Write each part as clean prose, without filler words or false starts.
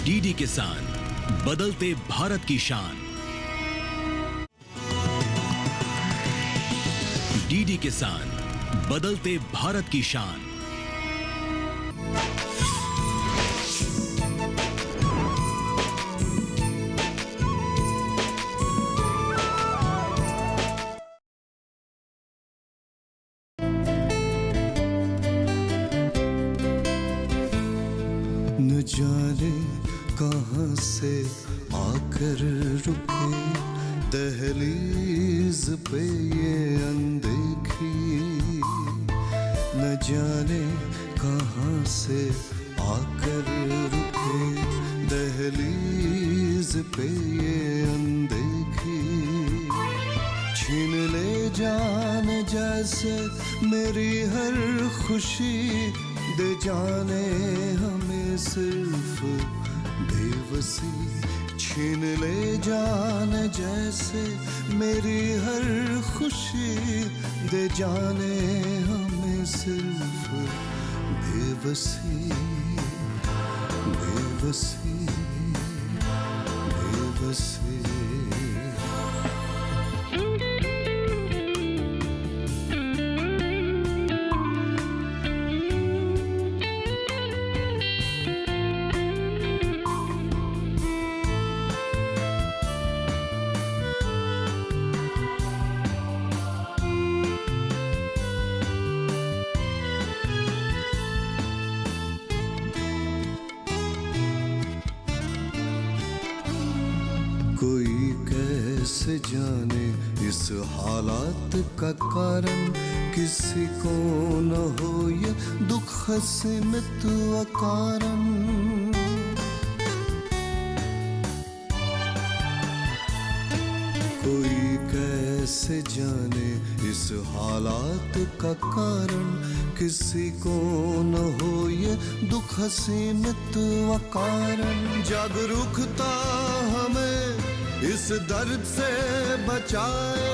DD किसान, बदलते भारत की शान। डीडी किसान, बदलते भारत की शान। न जाने कहां से आकर रुके दहलीज पे ये अनदेखी, न जाने कहां से आकर रुके दहलीज पे ये अनदेखी, छीन ले जान जैसे मेरी हर खुशी, दे जाने हमें सिर्फ बेबसी, छीन ले जान जैसे मेरी हर खुशी, दे जाने हमें सिर्फ बेबसी, बेबसी, बेबसी। कोई कैसे जाने इस हालात का कारण, किसी को न हो ये दुख सीमित अकारण, कोई कैसे जाने इस हालात का कारण, किसी को न हो ये दुख सीमित अकारण, जागरूकता हमें इस दर्द से बचाए,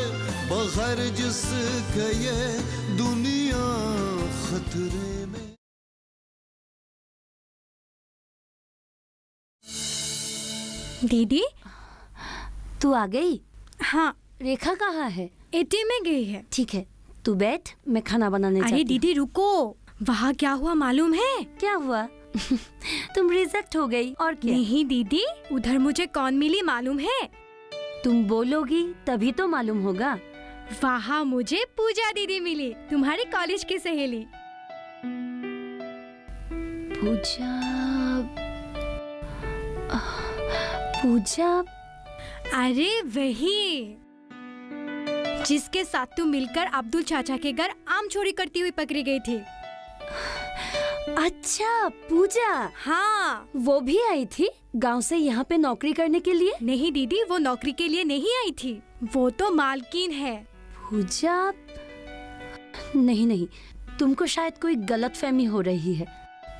बगैर जिसके ये दुनिया खतरे में। दीदी, तू आ गई? हाँ। रेखा कहाँ है? एटीएम में गई है। ठीक है, तू बैठ, मैं खाना बनाने जाती अरे हूँ। दीदी रुको, वहाँ क्या हुआ मालूम है? क्या हुआ? तुम रिजेक्ट हो गई और क्या? नहीं दीदी, उधर मुझे कौन मिली मालूम है? तुम बोलोगी तभी तो मालूम होगा। वहाँ मुझे पूजा दीदी मिली, तुम्हारी कॉलेज की सहेली। पूजा? पूजा? अरे वही जिसके साथ तू मिलकर अब्दुल चाचा के घर आम चोरी करती हुई पकड़ी गई थी। अच्छा, पूजा। हाँ, वो भी आई थी गांव से यहाँ पे नौकरी करने के लिए? नहीं दीदी, वो नौकरी के लिए नहीं आई थी, वो तो मालकिन है। पूजा? नहीं नहीं, तुमको शायद कोई गलतफहमी हो रही है।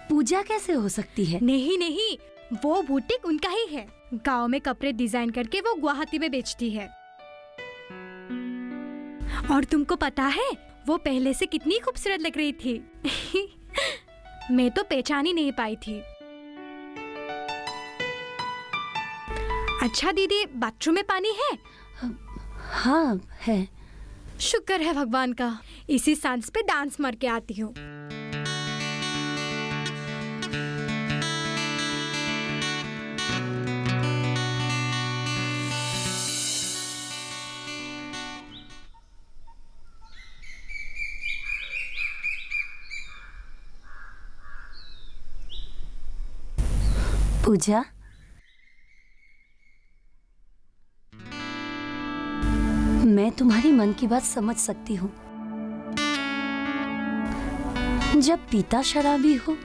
पूजा कैसे हो सकती है? नहीं नहीं, वो बुटीक उनका ही है। गांव में कपड़े डिजाइन करके वो गुवाहाटी में बेचती है। और तुमको पता है वो पहले से कितनी खूबसूरत लग रही थी। मैं तो पहचान ही नहीं पाई थी। अच्छा दीदी, बाथरूम में पानी है? हाँ है। शुक्र है भगवान का, इसी सांस पे डांस मार के आती हूँ। पूजा, मैं तुम्हारी मन की बात समझ सकती हूँ। जब पिता शराबी हो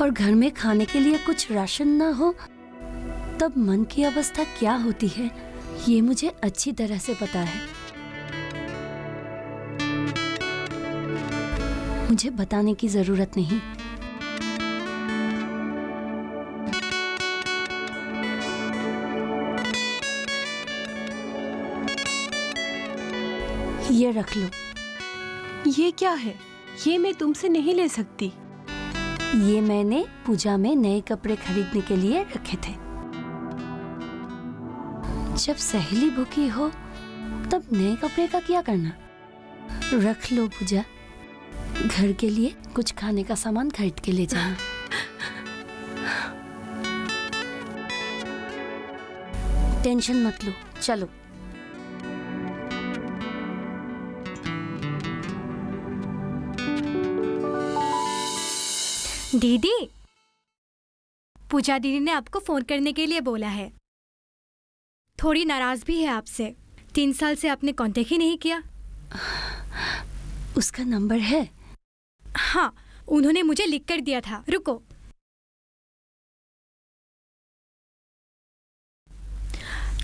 और घर में खाने के लिए कुछ राशन ना हो, तब मन की अवस्था क्या होती है, ये मुझे अच्छी तरह से पता है। मुझे बताने की जरूरत नहीं। ये रख लो। ये क्या है? ये मैं तुमसे नहीं ले सकती। ये मैंने पूजा में नए कपड़े खरीदने के लिए रखे थे। जब सहेली भूखी हो तब नए कपड़े का क्या करना। रख लो पूजा, घर के लिए कुछ खाने का सामान खरीद के ले जाना। टेंशन मत लो, चलो। दीदी, पूजा दीदी ने आपको फोन करने के लिए बोला है। थोड़ी नाराज भी है आपसे। 3 साल से आपने कांटेक्ट ही नहीं किया। उसका नंबर है? हाँ, उन्होंने मुझे लिख कर दिया था। रुको,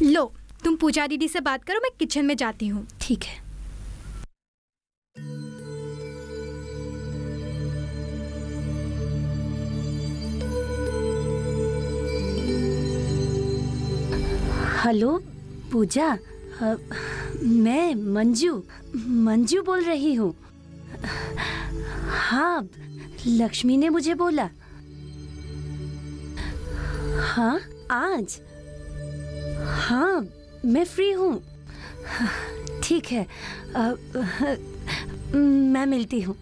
लो तुम पूजा दीदी से बात करो, मैं किचन में जाती हूँ। ठीक है। हेलो पूजा, मैं मंजू बोल रही हूँ। हाँ, लक्ष्मी ने मुझे बोला। हाँ आज, हाँ मैं फ्री हूँ। ठीक है, मैं मिलती हूँ।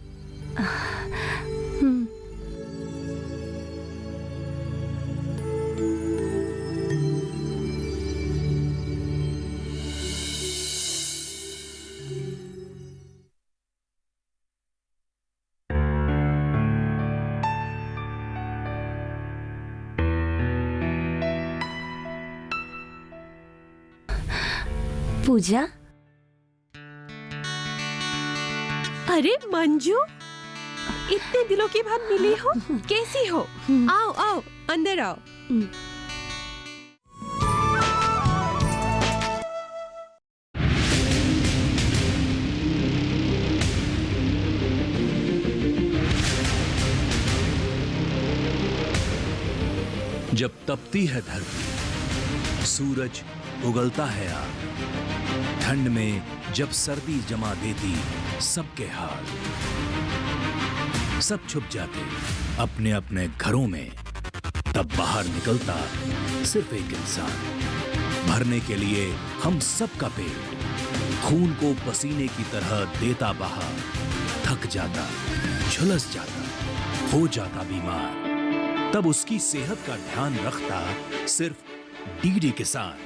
पूजा, अरे मंजू, इतने दिनों के बाद मिली हो, कैसी हो? आओ आओ, अंदर आओ। जब तपती है धरती, सूरज उगलता है आग, ठंड में जब सर्दी जमा देती सबके हाल, सब छुप जाते अपने अपने घरों में, तब बाहर निकलता सिर्फ एक इंसान, भरने के लिए हम सबका पेट, खून को पसीने की तरह देता बहा, थक जाता, झुलस जाता, हो जाता बीमार, तब उसकी सेहत का ध्यान रखता सिर्फ डीडी किसान।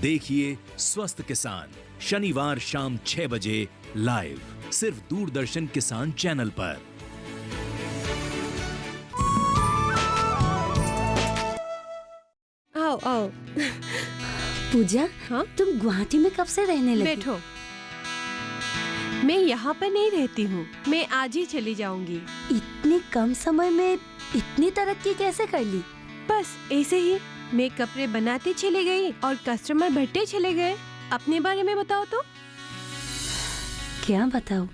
देखिए स्वस्थ किसान शनिवार शाम 6 बजे लाइव, सिर्फ दूरदर्शन किसान चैनल पर। आओ आओ। पूजा, हाँ? तुम गुवाहाटी में कब से रहने लगी? बैठो। मैं यहाँ पर नहीं रहती हूँ, मैं आज ही चली जाऊंगी। इतनी कम समय में इतनी तरक्की कैसे कर ली? बस ऐसे ही, मैं कपड़े बनाती चली गई और कस्टमर बढ़ते चले गए। अपने बारे में बताओ तो। क्या बताओ?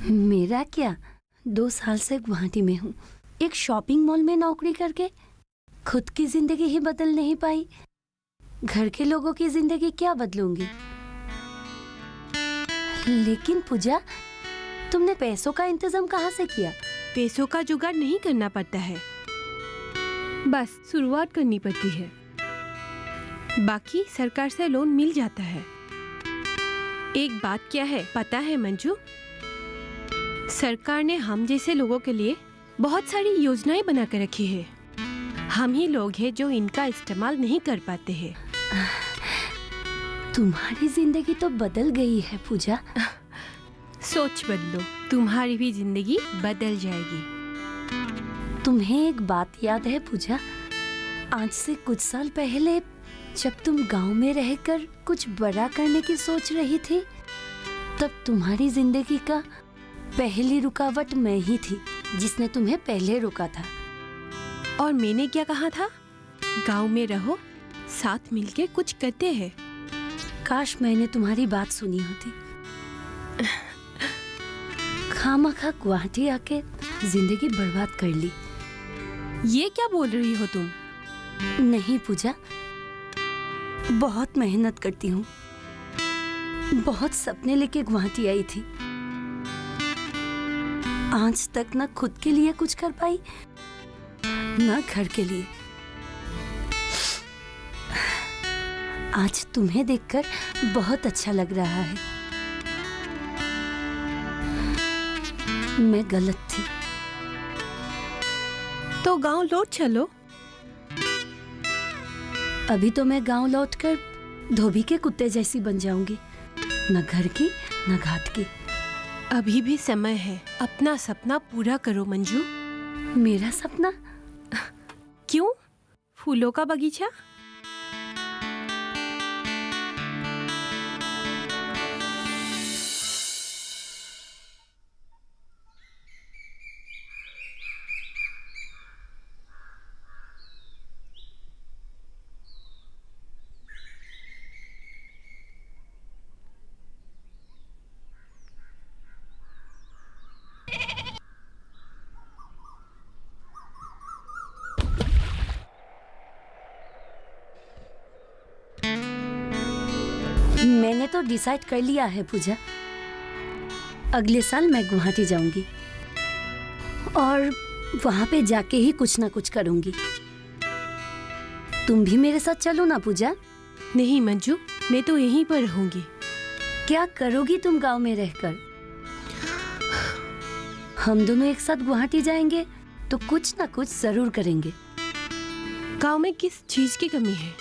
मेरा क्या, 2 साल से गुवाहाटी में हूँ। एक शॉपिंग मॉल में नौकरी करके खुद की जिंदगी ही बदल नहीं पाई, घर के लोगों की जिंदगी क्या बदलूंगी। लेकिन पूजा, तुमने पैसों का इंतजाम कहाँ से किया? पैसों का जुगाड़ नहीं करना पड़ता है, बस शुरुआत करनी पड़ती है। बाकी सरकार से लोन मिल जाता है। एक बात क्या है पता है मंजू? सरकार ने हम जैसे लोगों के लिए बहुत सारी योजनाएं बना कर रखी है। हम ही लोग हैं जो इनका इस्तेमाल नहीं कर पाते हैं। तुम्हारी जिंदगी तो बदल गई है पूजा। सोच बदलो, तुम्हारी भी जिंदगी बदल जाएगी। तुम्हें एक बात याद है पूजा? आज से कुछ साल पहले जब तुम गांव में रहकर कुछ बड़ा करने की सोच रही थी, तब तुम्हारी जिंदगी का पहली रुकावट मैं ही थी, जिसने तुम्हें पहले रोका था। और मैंने क्या कहा था? गांव में रहो, साथ मिलके कुछ करते हैं। काश मैंने तुम्हारी बात सुनी होती। खामखा गुवाहाटी आके जिंदगी बर्बाद कर ली। ये क्या बोल रही हो तुम? नहीं पूजा, बहुत मेहनत करती हूँ। बहुत सपने लेके गुवाहाटी आई थी। आज तक ना खुद के लिए कुछ कर पाई, ना घर के लिए। आज तुम्हें देखकर बहुत अच्छा लग रहा है। मैं गलत थी। तो गांव लौट चलो। अभी तो मैं गांव लौटकर धोबी के कुत्ते जैसी बन जाऊंगी, न घर की न घाट की। अभी भी समय है, अपना सपना पूरा करो मंजू। मेरा सपना? क्यों? फूलों का बगीचा? मैंने तो डिसाइड कर लिया है पूजा। अगले साल मैं गुवाहाटी जाऊंगी और वहां पे जाके ही कुछ ना कुछ करूंगी। तुम भी मेरे साथ चलो ना पूजा। नहीं मंजू, मैं तो यहीं पर रहूंगी। क्या करोगी तुम गांव में रहकर? हम दोनों एक साथ गुवाहाटी जाएंगे तो कुछ ना कुछ जरूर करेंगे। गांव में किस चीज की कमी है?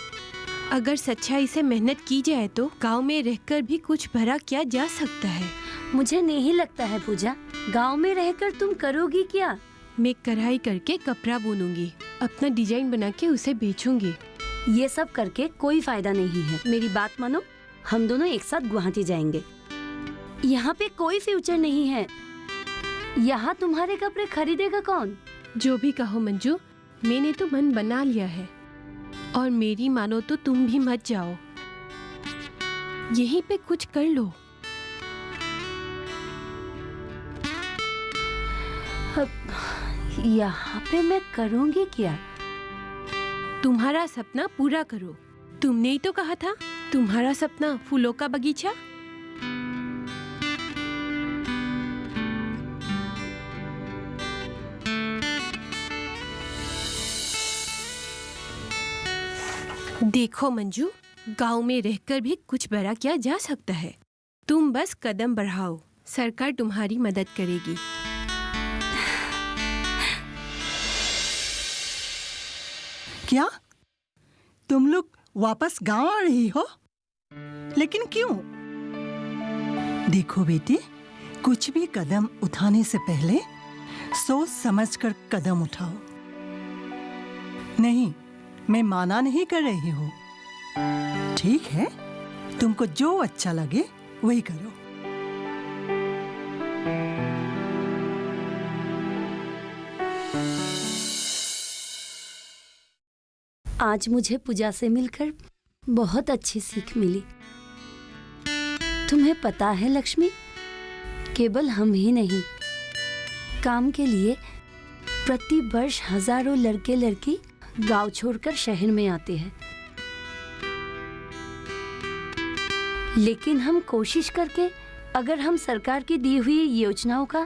अगर सच्चाई से मेहनत की जाए तो गांव में रहकर भी कुछ भला किया जा सकता है। मुझे नहीं लगता है पूजा, गांव में रहकर तुम करोगी क्या? मैं कढ़ाई करके कपड़ा बुनूंगी, अपना डिजाइन बना के उसे बेचूंगी। ये सब करके कोई फायदा नहीं है। मेरी बात मानो, हम दोनों एक साथ गुवाहाटी जाएंगे। यहाँ पे कोई फ्यूचर नहीं है। यहाँ तुम्हारे कपड़े खरीदेगा कौन? जो भी कहो मंजू, मैंने तो मन बना लिया है। और मेरी मानो तो तुम भी मत जाओ, यहीं पे कुछ कर लो। अब यहाँ पे मैं करूँगी क्या? तुम्हारा सपना पूरा करो। तुमने ही तो कहा था तुम्हारा सपना फूलों का बगीचा। देखो मंजू, गांव में रहकर भी कुछ बड़ा किया जा सकता है। तुम बस कदम बढ़ाओ, सरकार तुम्हारी मदद करेगी। क्या तुम लोग वापस गांव आ रही हो? लेकिन क्यों? देखो बेटी, कुछ भी कदम उठाने से पहले सोच समझकर कदम उठाओ। नहीं, मैं माना नहीं कर रही हूँ। ठीक है, तुमको जो अच्छा लगे वही करो। आज मुझे पूजा से मिलकर बहुत अच्छी सीख मिली। तुम्हें पता है लक्ष्मी, केवल हम ही नहीं, काम के लिए प्रति वर्ष हजारों लड़के लड़की गांव छोड़कर शहर में आते हैं। लेकिन हम कोशिश करके अगर हम सरकार की दी हुई योजनाओं का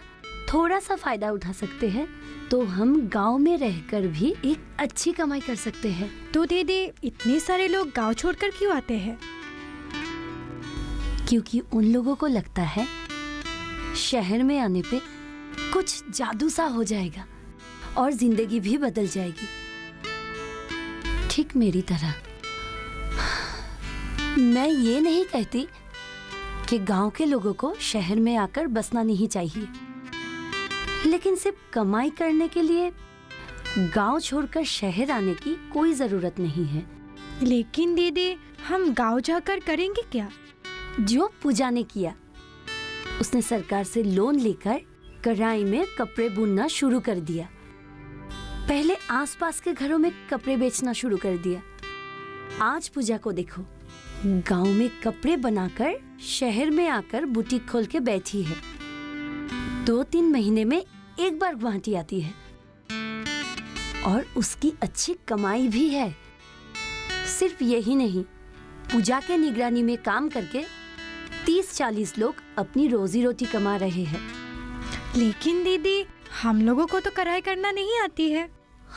थोड़ा सा फायदा उठा सकते हैं तो हम गांव में रहकर भी एक अच्छी कमाई कर सकते हैं। तो दीदी, इतने सारे लोग गांव छोड़कर क्यों आते हैं? क्योंकि उन लोगों को लगता है शहर में आने पे कुछ जादू सा हो जाएगा और जिंदगी भी बदल जाएगी, ठीक मेरी तरह। मैं ये नहीं कहती कि गांव के लोगों को शहर में आकर बसना नहीं चाहिए, लेकिन सिर्फ कमाई करने के लिए गांव छोड़कर शहर आने की कोई जरूरत नहीं है। लेकिन दीदी, हम गांव जाकर करेंगे क्या? जो पूजा ने किया, उसने सरकार से लोन लेकर कढ़ाई में कपड़े बुनना शुरू कर दिया। पहले आसपास के घरों में कपड़े बेचना शुरू कर दिया। आज पूजा को देखो, गांव में कपड़े बनाकर शहर में आकर बुटीक खोल के बैठी है। 2-3 महीने में एक बार गुवाहाटी आती है और उसकी अच्छी कमाई भी है। सिर्फ यही नहीं, पूजा के निगरानी में काम करके 30-40 लोग अपनी रोजी रोटी कमा रहे हैं। लेकिन दीदी, हम लोगों को तो कढ़ाई करना नहीं आती है।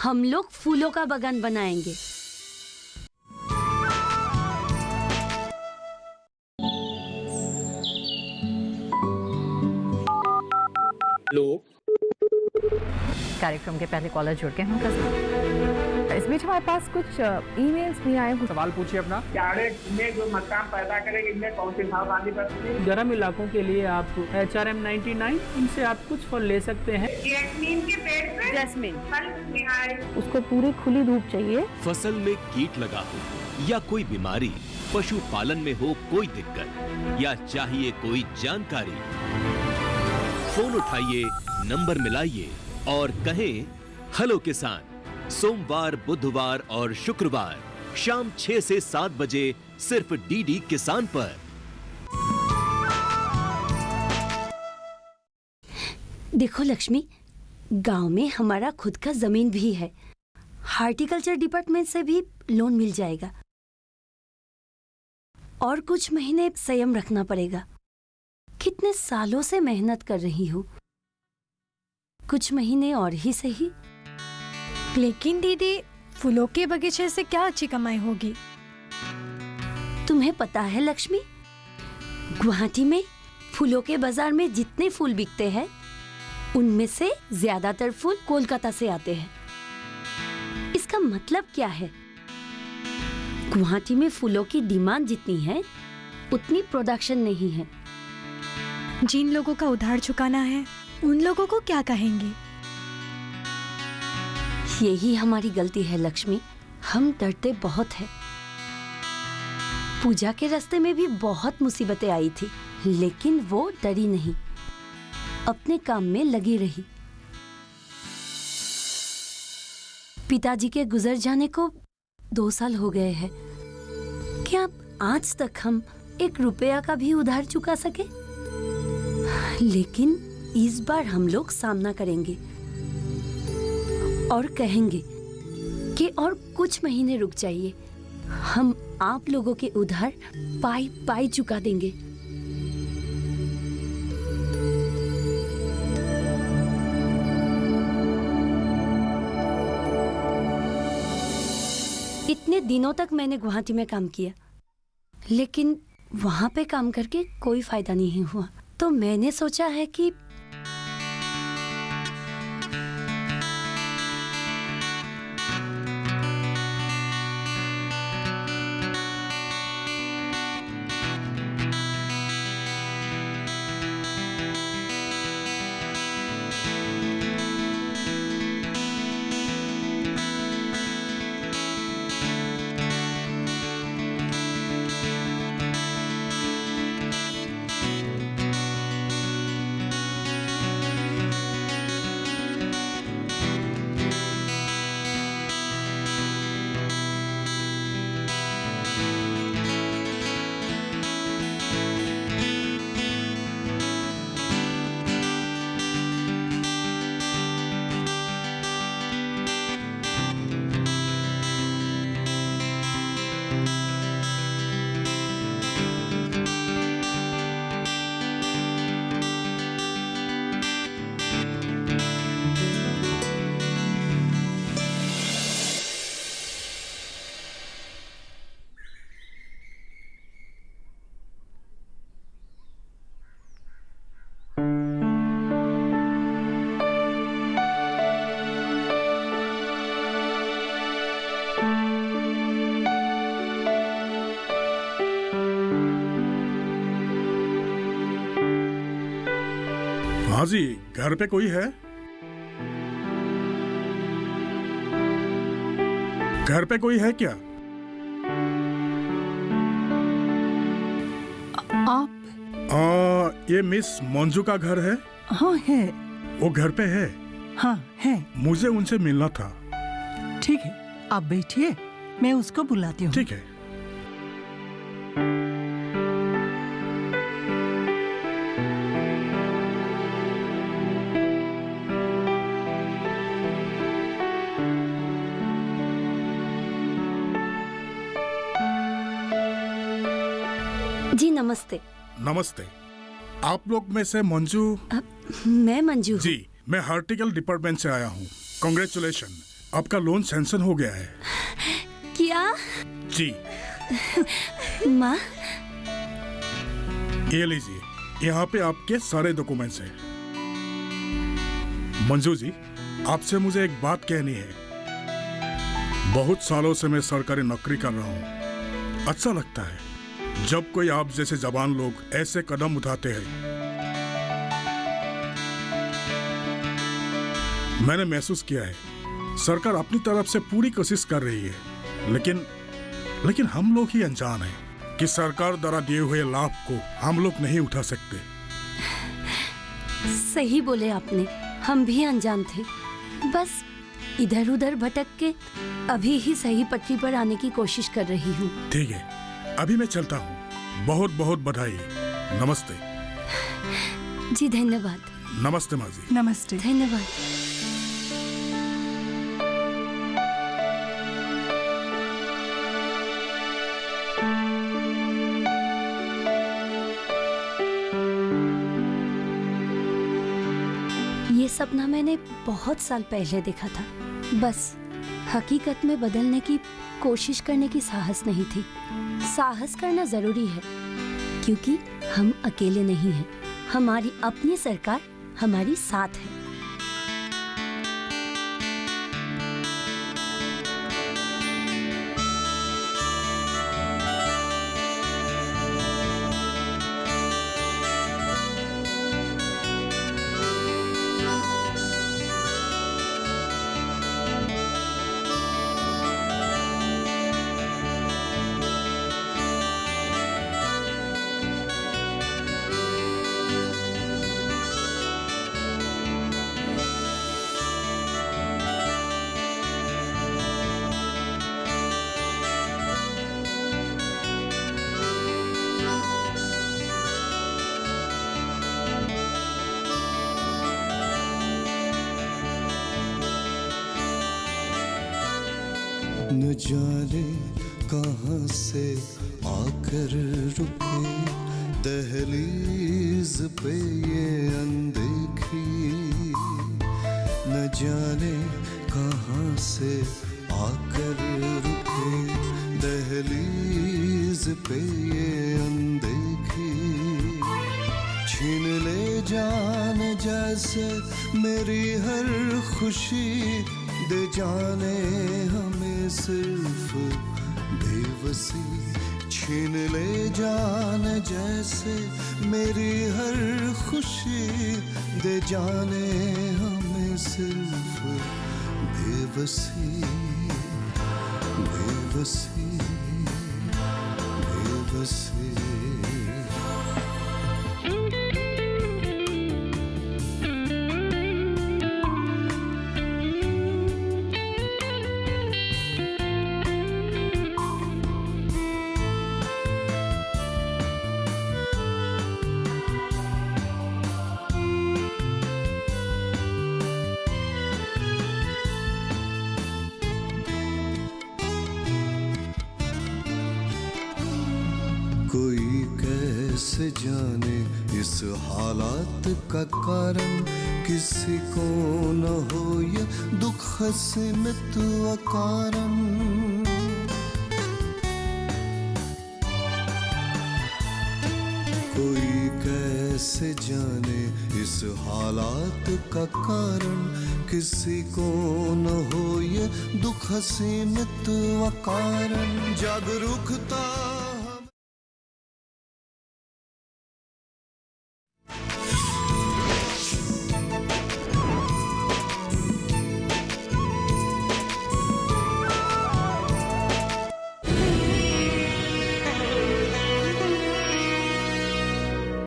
हम लोग फूलों का बागान बनाएंगे। हेलो। कार्यक्रम के पहले कॉलर जुड़ के हम इस बीच हमारे पास कुछ ईमेल्स भी आए हैं। सवाल पूछिए अपना। में जो मकान पैदा करेंगे इनमें कौन सी सावधानी बरतनी है? गर्म इलाकों के लिए आप HRM 99 इनसे आप कुछ फल ले सकते हैं। जैस्मीन के पेड़ पे जैस्मिन, फल निहार। उसको पूरी खुली धूप चाहिए। फसल में कीट लगा हो या कोई बीमारी, पशुपालन में हो कोई दिक्कत या चाहिए कोई जानकारी, फोन उठाइए, नंबर मिलाइए और कहें हेलो किसान। सोमवार, बुधवार और शुक्रवार शाम 6 से 7 बजे सिर्फ डीडी किसान पर। देखो लक्ष्मी, गांव में हमारा खुद का जमीन भी है। हार्टिकल्चर डिपार्टमेंट से भी लोन मिल जाएगा और कुछ महीने संयम रखना पड़ेगा। कितने सालों से मेहनत कर रही हूँ, कुछ महीने और ही सही। लेकिन दीदी, फूलों के बगीचे से क्या अच्छी कमाई होगी? तुम्हें पता है लक्ष्मी, गुवाहाटी में फूलों के बाजार में जितने फूल बिकते हैं उनमें से ज्यादातर फूल कोलकाता से आते हैं। इसका मतलब क्या है? गुवाहाटी में फूलों की डिमांड जितनी है उतनी प्रोडक्शन नहीं है। जिन लोगों का उधार चुकाना है उन लोगों को क्या कहेंगे? यही हमारी गलती है लक्ष्मी, हम डरते बहुत हैं। पूजा के रास्ते में भी बहुत मुसीबतें आई थी, लेकिन वो डरी नहीं, अपने काम में लगी रही। पिताजी के गुजर जाने को 2 साल हो गए हैं। क्या आज तक हम 1 रुपया का भी उधार चुका सके? लेकिन इस बार हम लोग सामना करेंगे और कहेंगे कि और कुछ महीने रुक जाइए, हम आप लोगों के उधार पाई पाई चुका देंगे। इतने दिनों तक मैंने गुवाहाटी में काम किया, लेकिन वहां पे काम करके कोई फायदा नहीं हुआ। तो मैंने सोचा है कि हाँ जी, घर पे कोई है? घर पे कोई है क्या? आप? ये मिस मंजू का घर है? हाँ है। वो घर पे है? हाँ है। मुझे उनसे मिलना था। ठीक है, आप बैठिए, मैं उसको बुलाती हूँ। ठीक है। जी नमस्ते। नमस्ते। आप लोग में से मंजू? मैं मंजू हूँ। जी, मैं हार्टिकल डिपार्टमेंट से आया हूँ। कांग्रेचुलेशन, आपका लोन सैंक्शन हो गया है। क्या? जी। माँ, ये लीजिए, यहाँ पे आपके सारे डॉक्यूमेंट्स हैं। मंजू जी, आपसे मुझे एक बात कहनी है। बहुत सालों से मैं सरकारी नौकरी कर रहा हूँ। अच्छा लगता है जब कोई आप जैसे जवान लोग ऐसे कदम उठाते हैं। मैंने महसूस किया है सरकार अपनी तरफ से पूरी कोशिश कर रही है, लेकिन हम लोग ही अनजान हैं कि सरकार द्वारा दिए हुए लाभ को हम लोग नहीं उठा सकते। सही बोले आपने, हम भी अनजान थे। बस इधर उधर भटक के अभी ही सही पटरी पर आने की कोशिश कर रही हूँ। ठीक है, अभी मैं चलता हूँ। बहुत बहुत बधाई। नमस्ते। जी धन्यवाद। नमस्ते माँ जी। नमस्ते। धन्यवाद। ये सपना मैंने बहुत साल पहले देखा था, बस हकीकत में बदलने की कोशिश करने की साहस नहीं थी। साहस करना जरूरी है क्योंकि हम अकेले नहीं हैं। हमारी अपनी सरकार हमारी साथ है। न जाने कहाँ से आकर रुके दहलीज पे ये अनदेखी। न जाने कहाँ से आकर रुके दहलीज पे ये अनदेखी। छीन ले जान जैसे मेरी हर खुशी, दे जाने हमें सिर्फ बेबसी। छीन ले जान जैसे मेरी हर खुशी, दे जाने हमें सिर्फ बेबसी। बेबसी बेबसी। कोई कैसे जाने इस हालात का कारण, किसी को न हो ये दुख सीमित अकारण। कोई कैसे जाने इस हालात का कारण, किसी को न हो ये दुख सीमित अकारण। जागरूकता